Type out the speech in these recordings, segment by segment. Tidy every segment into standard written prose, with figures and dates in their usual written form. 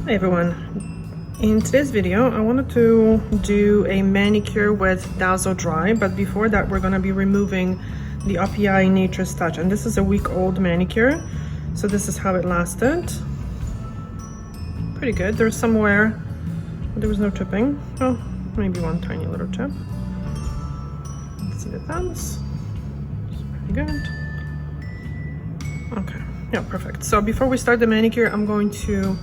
Hey everyone, in today's video I wanted to do a manicure with Dazzle Dry, but before that we're going to be removing the OPI Nature Strong, and this is a week-old manicure, so this is how it lasted. Pretty good. There's somewhere there was no chipping, oh maybe one tiny little chip. Let's see the thumbs. It's pretty good. Okay, yeah, perfect. So before we start the manicure, I'm going to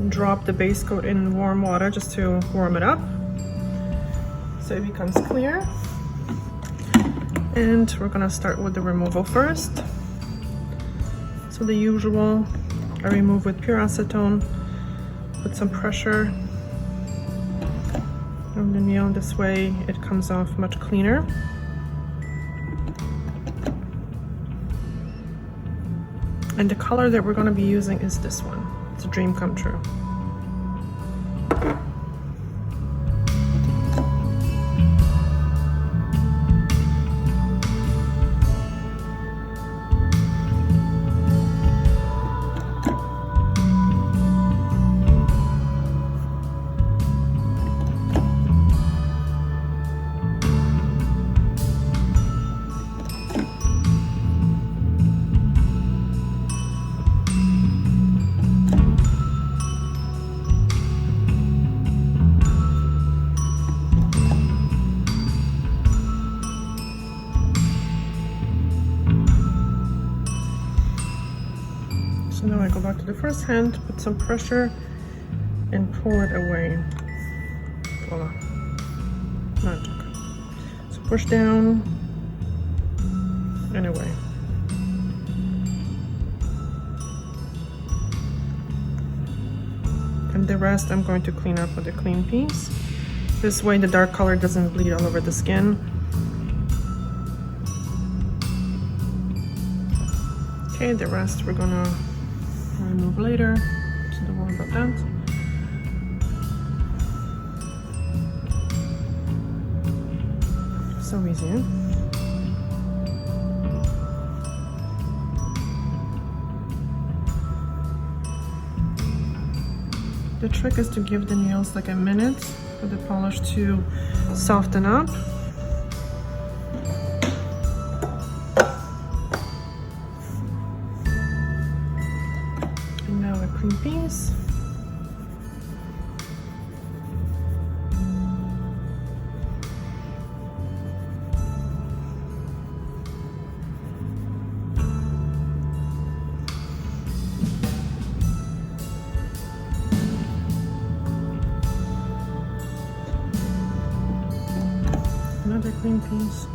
drop the base coat in warm water just to warm it up so it becomes clear. And we're gonna start with the removal first. So the usual, I remove with pure acetone, put some pressure on the nail. This way it comes off much cleaner. And the color that we're going to be using is this one. It's a dream come true. So now I go back to the first hand, put some pressure, and pull it away. Voila. Magic. So push down and away. And the rest I'm going to clean up with a clean piece. This way the dark color doesn't bleed all over the skin. Okay, the rest we're gonna remove later, so don't worry about that. So easy, eh? The trick is to give the nails like a minute for the polish to soften up. Cream piece. Another cream piece.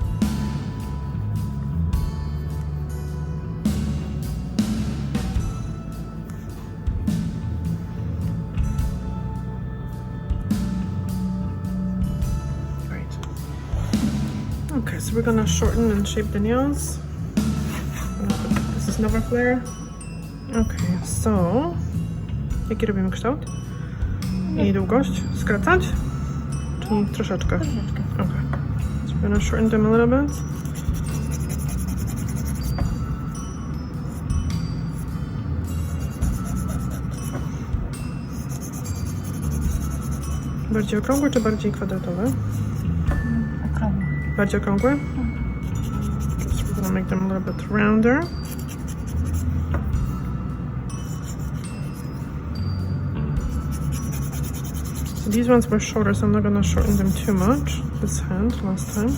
Okay, so we're gonna shorten and shape the nails. This is Nova Flare. Okay, so jaki robimy kształt? I długość? Skracać? Czyli troszeczkę? Okay. So we're gonna shorten them a little bit. Bardziej okrągłe czy bardziej kwadratowe? Bardziej okrągłe? Just we're gonna make them a little bit rounder. So these ones were shorter, so I'm not gonna shorten them too much. This hand last time.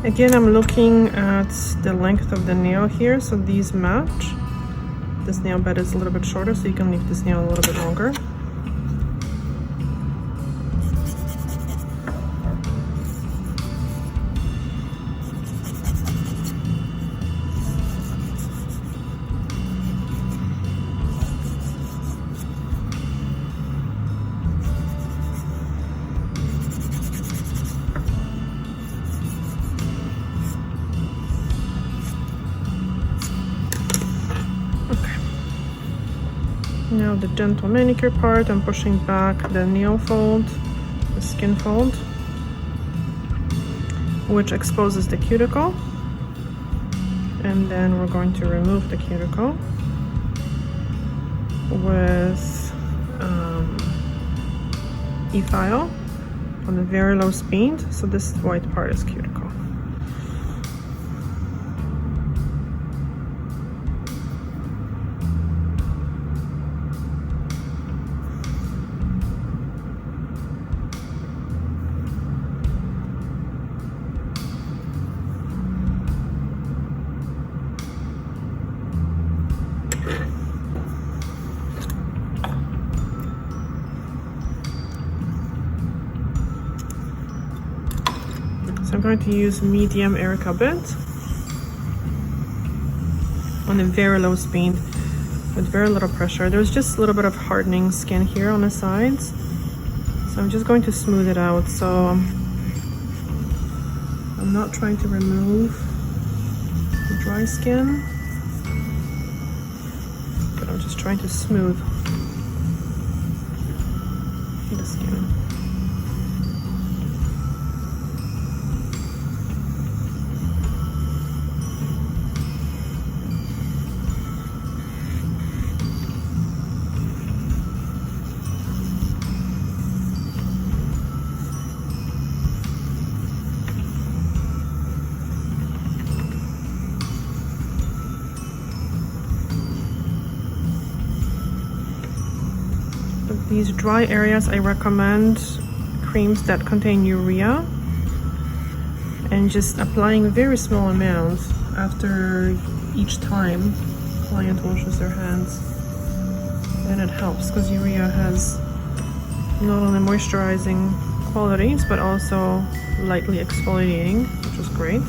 Again, I'm looking at the length of the nail here, so these match. This nail bed is a little bit shorter, so you can leave this nail a little bit longer. Now the gentle manicure part, I'm pushing back the nail fold, the skin fold, which exposes the cuticle. And then we're going to remove the cuticle with EFILE on a very low speed. So this white part is cuticle. So I'm going to use medium Erica bit on a very low speed with very little pressure. There's just a little bit of hardening skin here on the sides, so I'm just going to smooth it out. So I'm not trying to remove the dry skin, but I'm just trying to smooth the skin. These dry areas, I recommend creams that contain urea, and just applying very small amounts after each time client washes their hands. And it helps because urea has not only moisturizing qualities but also lightly exfoliating, which is great.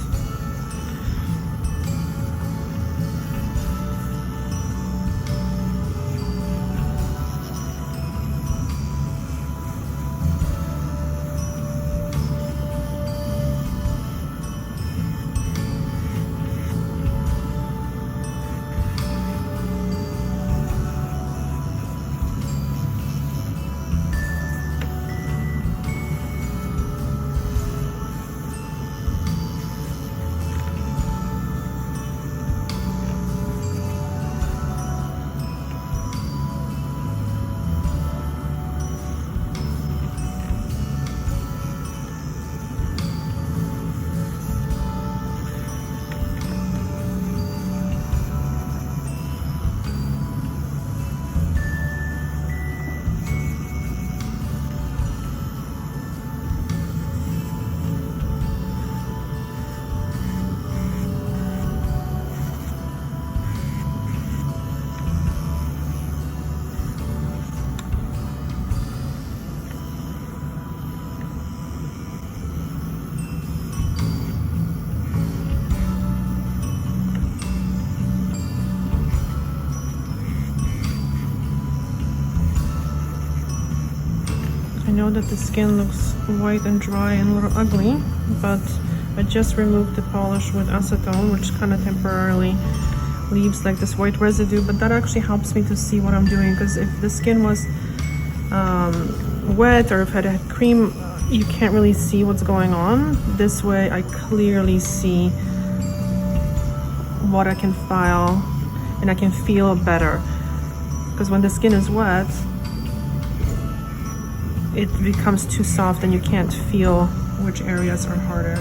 I know that the skin looks white and dry and a little ugly, but I just removed the polish with acetone, which kind of temporarily leaves like this white residue, but that actually helps me to see what I'm doing, because if the skin was wet or if it had cream, you can't really see what's going on. This way I clearly see what I can file and I can feel better, because when the skin is wet it becomes too soft and you can't feel which areas are harder.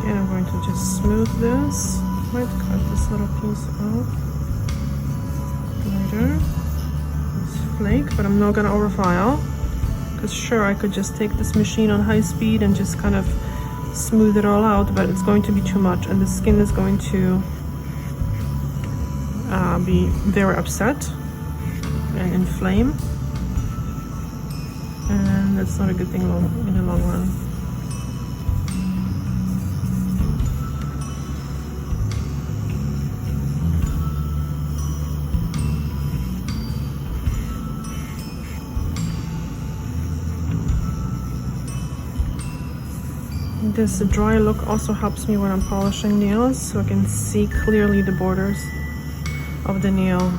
And I'm going to just smooth this. Might cut this little piece off later. It's flake, but I'm not gonna overfile. Because sure, I could just take this machine on high speed and just kind of smooth it all out, but it's going to be too much and the skin is going to be very upset and inflame. And that's not a good thing in the long run. This dry look also helps me when I'm polishing nails, so I can see clearly the borders of the nail.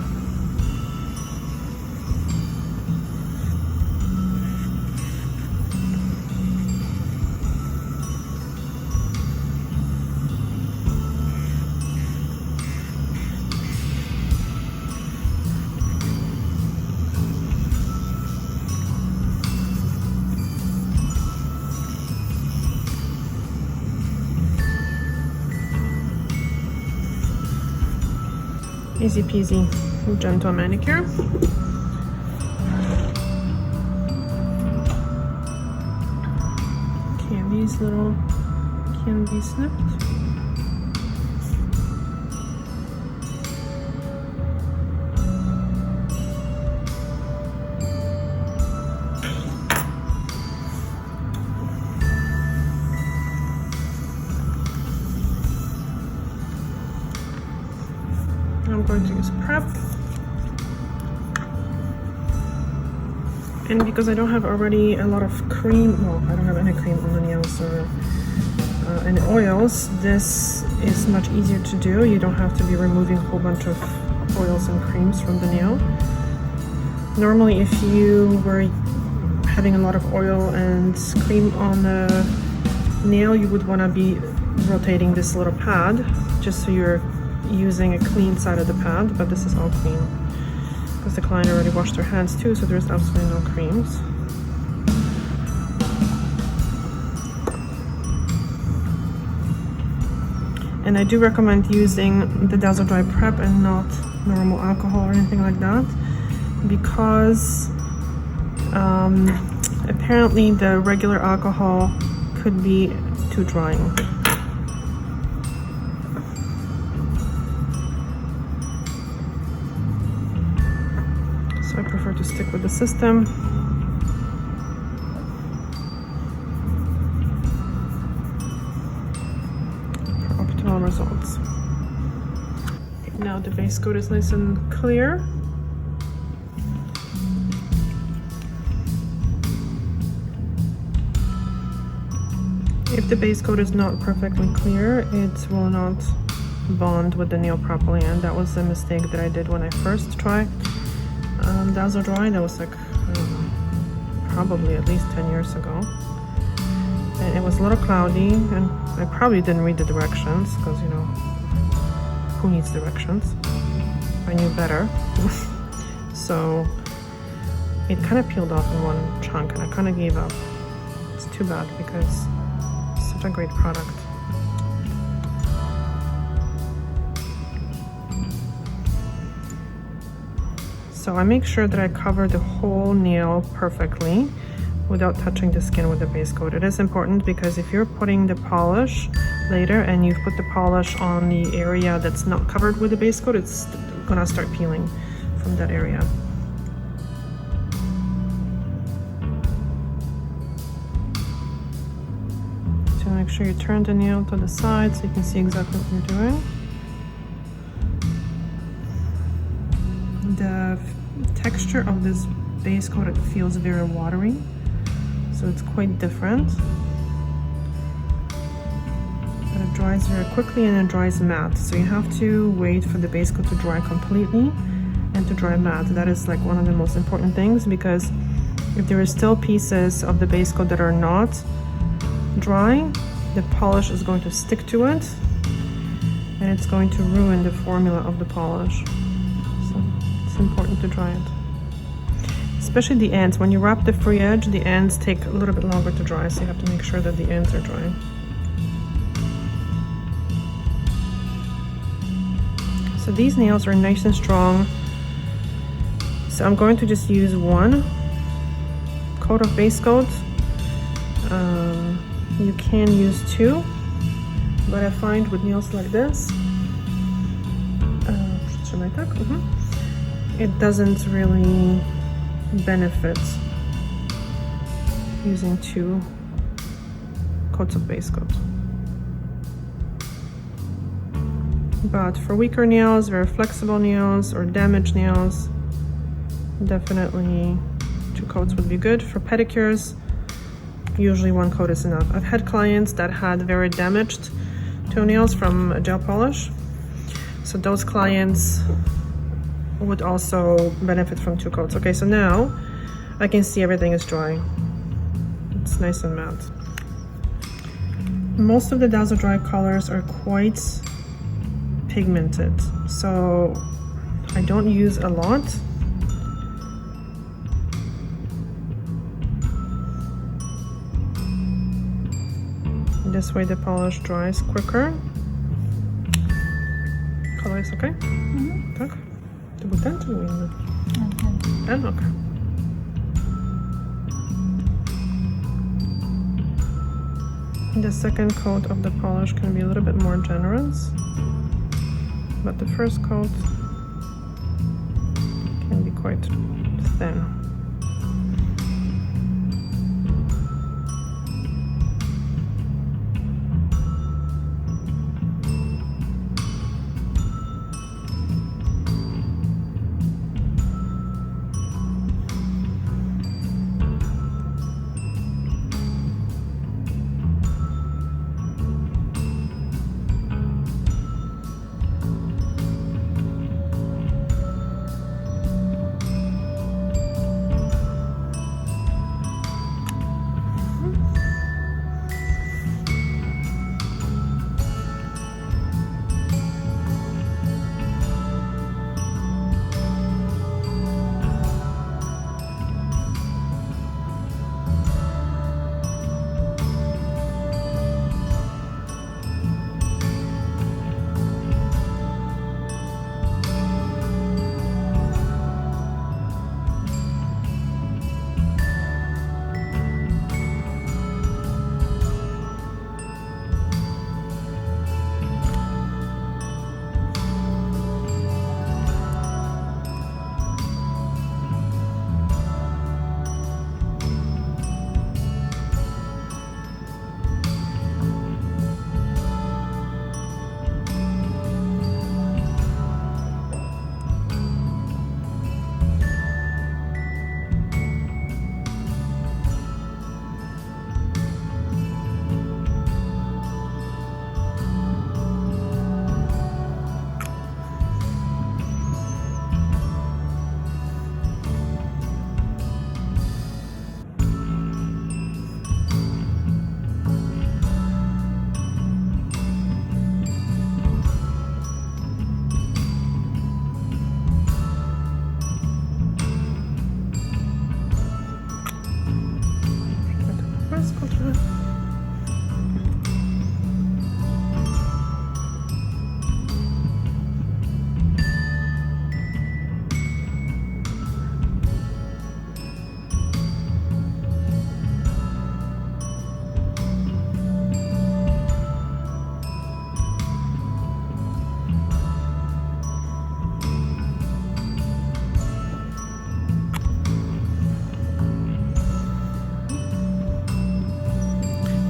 Easy peasy, gentle manicure. Okay, these little can be snipped. I'm going to use prep, and because I don't have already a lot of cream, well, I don't have any cream on the nails or any oils, this is much easier to do. You don't have to be removing a whole bunch of oils and creams from the nail. Normally, if you were having a lot of oil and cream on the nail, you would want to be rotating this little pad just so you're using a clean side of the pad, but this is all clean because the client already washed their hands too, so there's absolutely no creams. And I do recommend using the Dazzle Dry Prep and not normal alcohol or anything like that, because apparently the regular alcohol could be too drying. I prefer to stick with the system. For optimal results. Now the base coat is nice and clear. If the base coat is not perfectly clear, it will not bond with the nail properly, and that was a mistake that I did when I first tried Dazzle Dry. That was like probably at least 10 years ago, and it was a little cloudy, and I probably didn't read the directions because, you know, who needs directions? I knew better. So it kind of peeled off in one chunk and I kind of gave up. It's too bad because it's such a great product. So I make sure that I cover the whole nail perfectly without touching the skin with the base coat. It is important because if you're putting the polish later and you put the polish on the area that's not covered with the base coat, it's gonna start peeling from that area. So make sure you turn the nail to the side so you can see exactly what you're doing. The texture of this base coat, it feels very watery, so it's quite different. But it dries very quickly and it dries matte, so you have to wait for the base coat to dry completely and to dry matte. That is like one of the most important things, because if there are still pieces of the base coat that are not dry, the polish is going to stick to it and it's going to ruin the formula of the polish. So it's important to dry it. Especially the ends. When you wrap the free edge, the ends take a little bit longer to dry, so you have to make sure that the ends are dry. So these nails are nice and strong. So I'm going to just use one coat of base coat. You can use two, but I find with nails like this, it doesn't really benefit using two coats of base coat. But for weaker nails, very flexible nails, or damaged nails, definitely two coats would be good. For pedicures, usually one coat is enough. I've had clients that had very damaged toenails from gel polish, so those clients would also benefit from two coats. Okay, so now I can see everything is dry. It's nice and matte. Most of the Dazzle Dry colors are quite pigmented, so I don't use a lot. This way the polish dries quicker. Kolor jest ok? Tak? To był ten czy był inny? Ten? Ok. The second coat of the polish can be a little bit more generous, but the first coat can be quite thin.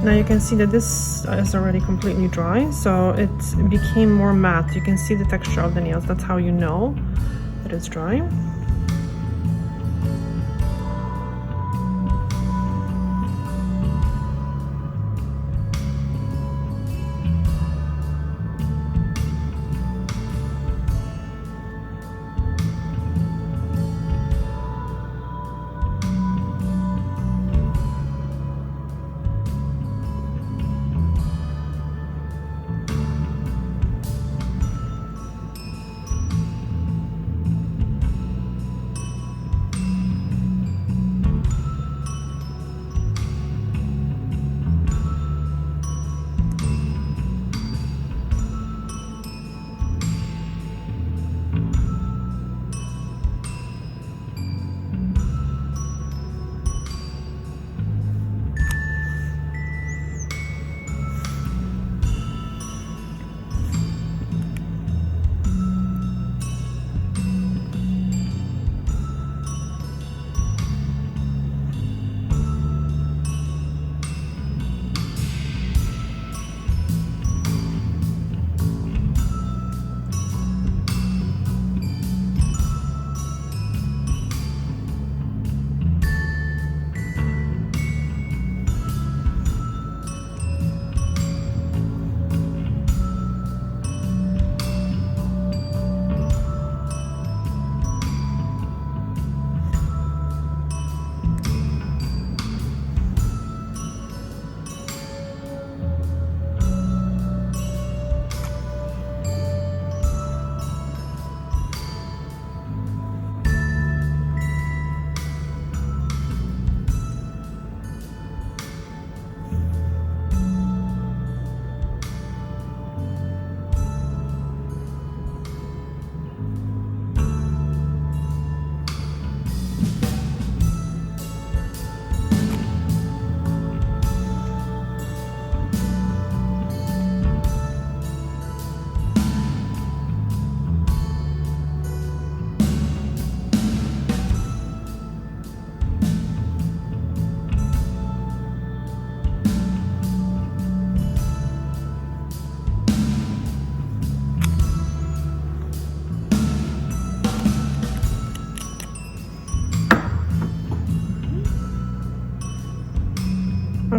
Now you can see that this is already completely dry, so it became more matte. You can see the texture of the nails. That's how you know that it's dry.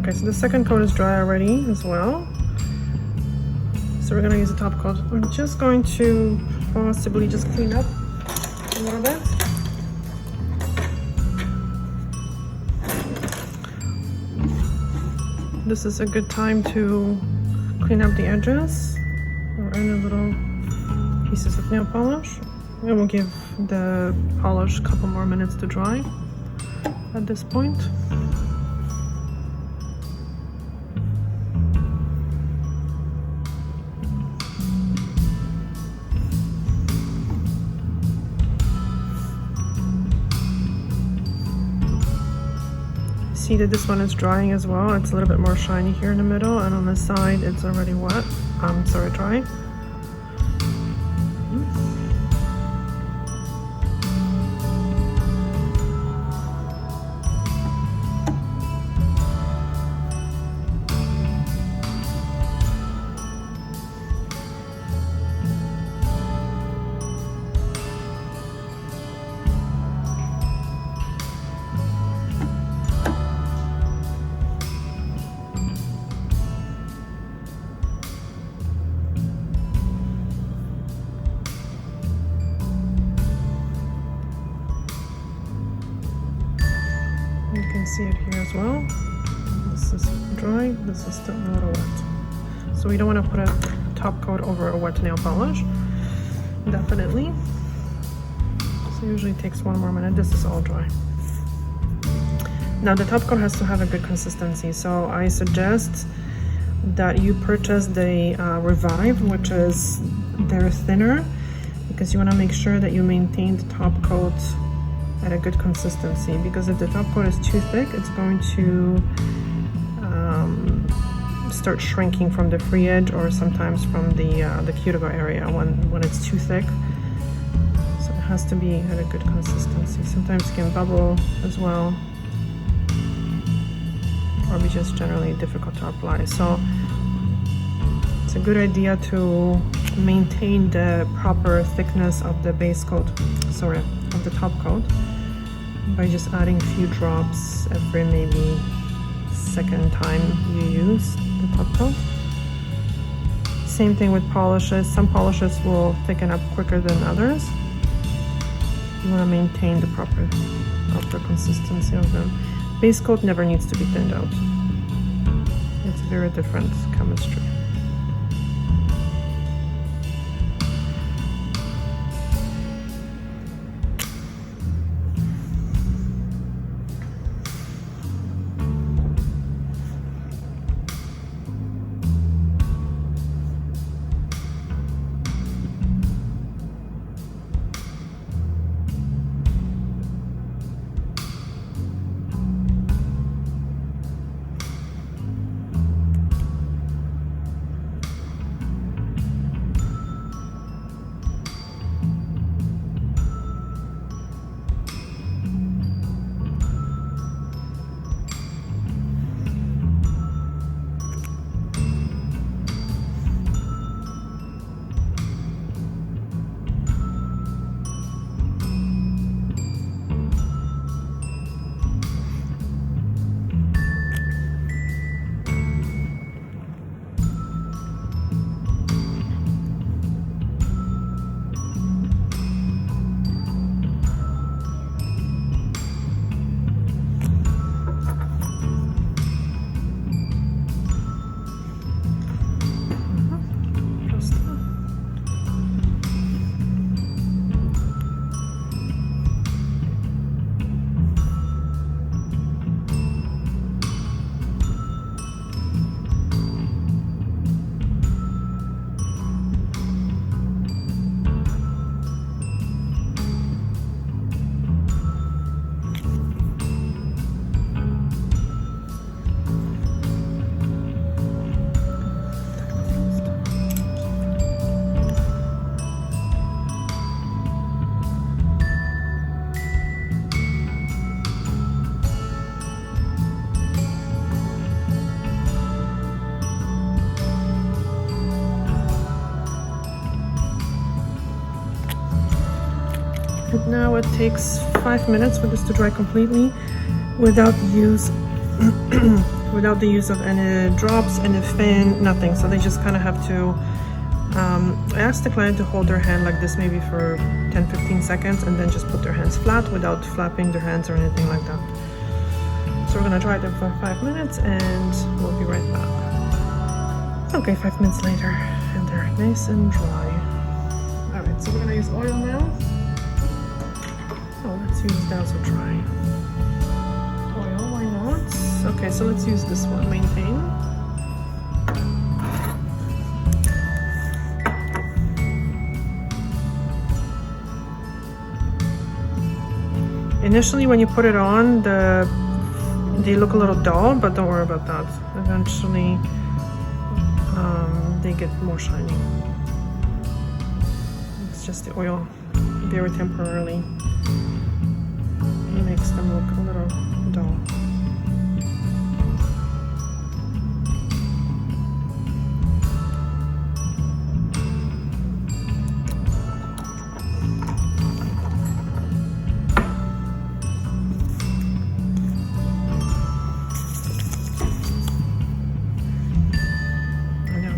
Okay, so the second coat is dry already as well. So we're gonna use the top coat. I'm just going to possibly just clean up a little bit. This is a good time to clean up the edges or any little pieces of nail polish. And we'll give the polish a couple more minutes to dry at this point. See that this one is drying as well. It's a little bit more shiny here in the middle, and on the side it's already wet. Dry. You can see it here as well. This is dry, this is still a little wet. So we don't want to put a top coat over a wet nail polish, definitely. So usually it takes one more minute. This is all dry. Now the top coat has to have a good consistency, so I suggest that you purchase the Revive, which is their thinner, because you want to make sure that you maintain the top coat at a good consistency, because if the top coat is too thick, it's going to start shrinking from the free edge or sometimes from the cuticle area when it's too thick. So it has to be at a good consistency. Sometimes it can bubble as well, or be just generally difficult to apply. So it's a good idea to maintain the proper thickness of the base coat, of the top coat, by just adding a few drops every maybe second time you use the top coat. Same thing with polishes. Some polishes will thicken up quicker than others. You want to maintain the proper consistency of them. Base coat never needs to be thinned out. It's very different chemistry. And now it takes 5 minutes for this to dry completely without the use without the use of any drops, any fan, nothing. So they just kind of have to I asked the client to hold their hand like this maybe for 10-15 seconds and then just put their hands flat without flapping their hands or anything like that. So we're gonna try them for 5 minutes and we'll be right back. Okay, 5 minutes later and they're nice and dry. Alright, so we're gonna use oil now. Oh, let's use Dazzle Dry. Oil, why not? Okay, so let's use this one, Maintain. Initially, when you put it on, they look a little dull, but don't worry about that. Eventually, they get more shiny. It's just the oil, very temporarily, makes them look a little dull.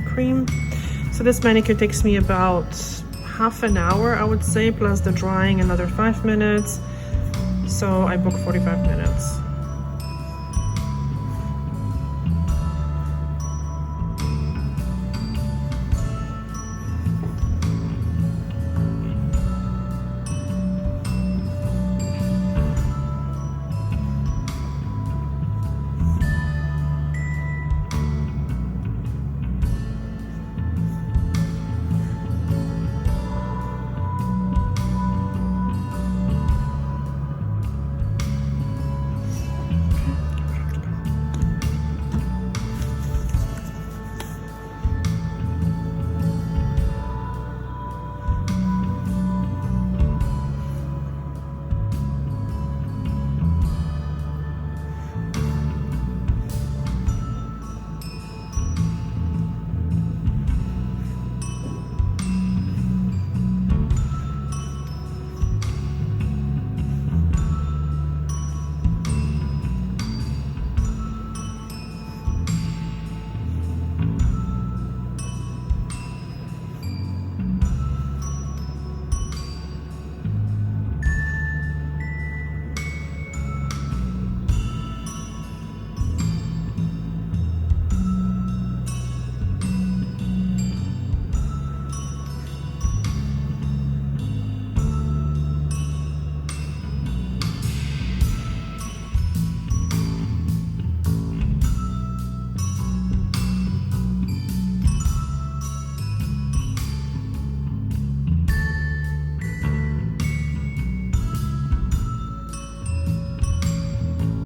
Cream. So this manicure takes me about half an hour, I would say, plus the drying another 5 minutes. So I book 45 minutes.